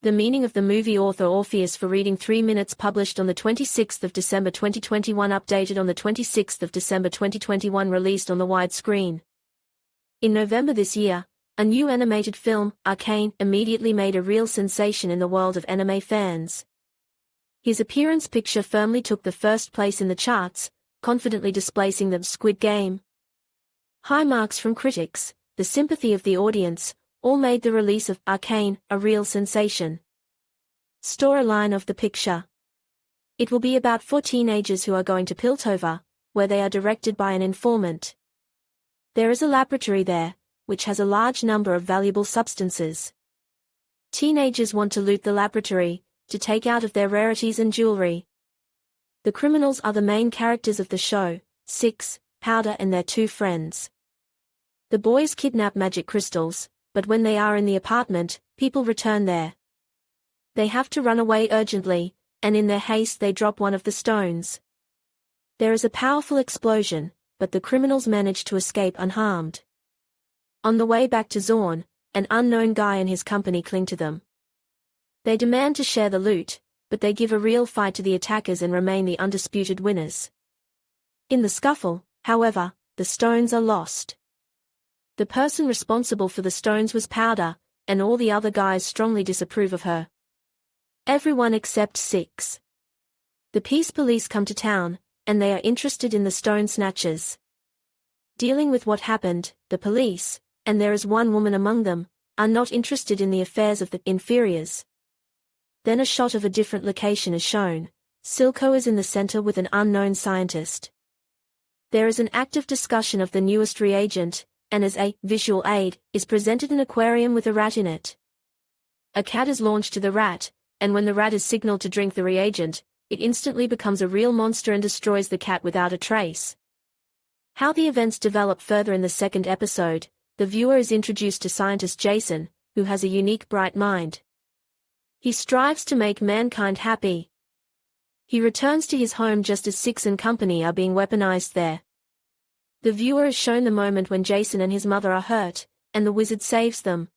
The meaning of the movie author Orpheus for reading 3 minutes published on the 26th of December 2021 updated on the 26th of December 2021 released on the widescreen. In November this year, a new animated film, Arcane, immediately made a real sensation in the world of anime fans. His appearance picture firmly took the first place in the charts, confidently displacing the Squid Game. High marks from critics, the sympathy of the audience, all made the release of Arcane a real sensation. Storyline of the picture. It will be about 4 teenagers who are going to Piltover, where they are directed by an informant. There is a laboratory there, which has a large number of valuable substances. Teenagers want to loot the laboratory, to take out of their rarities and jewelry. The criminals are the main characters of the show, Six, Powder and their 2 friends. The boys kidnap magic crystals, but when they are in the apartment, people return there. They have to run away urgently, and in their haste they drop one of the stones. There is a powerful explosion, but the criminals manage to escape unharmed. On the way back to Zorn, an unknown guy and his company cling to them. They demand to share the loot, but they give a real fight to the attackers and remain the undisputed winners. In the scuffle, however, the stones are lost. The person responsible for the stones was Powder, and all the other guys strongly disapprove of her. Everyone except Six. The peace police come to town, and they are interested in the stone snatchers. Dealing with what happened, the police, and there is one woman among them, are not interested in the affairs of the inferiors. Then a shot of a different location is shown. Silco is in the center with an unknown scientist. There is an active discussion of the newest reagent, and as a visual aid, is presented an aquarium with a rat in it. A cat is launched to the rat, and when the rat is signaled to drink the reagent, it instantly becomes a real monster and destroys the cat without a trace. How the events develop further in the second episode, the viewer is introduced to scientist Jason, who has a unique bright mind. He strives to make mankind happy. He returns to his home just as Six and company are being weaponized there. The viewer is shown the moment when Jason and his mother are hurt, and the wizard saves them.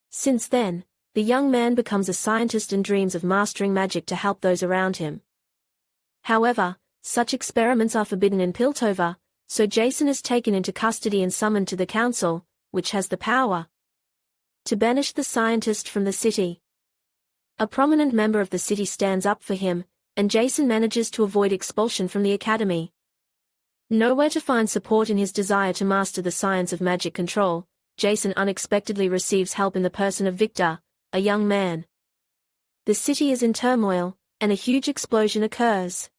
Since then, the young man becomes a scientist and dreams of mastering magic to help those around him. However, such experiments are forbidden in Piltover, so Jason is taken into custody and summoned to the council, which has the power to banish the scientist from the city. A prominent member of the city stands up for him, and Jason manages to avoid expulsion from the academy. Nowhere to find support in his desire to master the science of magic control, Jason unexpectedly receives help in the person of Victor, a young man. The city is in turmoil, and a huge explosion occurs.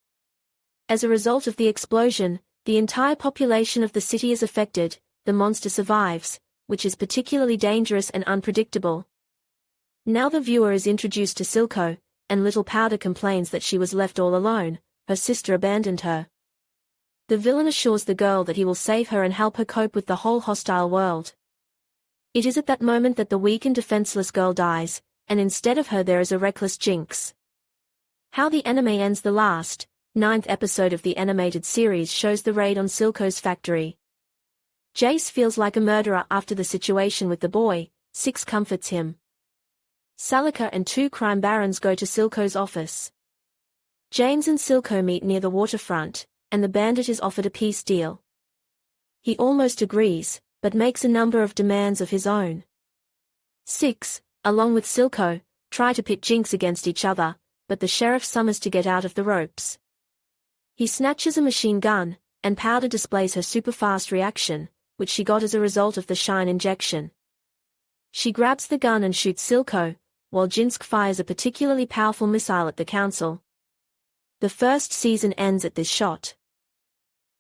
As a result of the explosion, the entire population of the city is affected. The monster survives, which is particularly dangerous and unpredictable. Now the viewer is introduced to Silco, and little Powder complains that she was left all alone, her sister abandoned her. The villain assures the girl that he will save her and help her cope with the whole hostile world. It is at that moment that the weak and defenseless girl dies, and instead of her there is a reckless Jinx. How the anime ends. The last, 9th episode of the animated series shows the raid on Silco's factory. Jace feels like a murderer after the situation with the boy. Six comforts him. Salika and 2 crime barons go to Silco's office. James and Silco meet near the waterfront, and the bandit is offered a peace deal. He almost agrees, but makes a number of demands of his own. Six, along with Silco, try to pit Jinx against each other, but the sheriff summons to get out of the ropes. He snatches a machine gun, and Powder displays her super-fast reaction, which she got as a result of the shine injection. She grabs the gun and shoots Silco, while Jinx fires a particularly powerful missile at the council. The first season ends at this shot.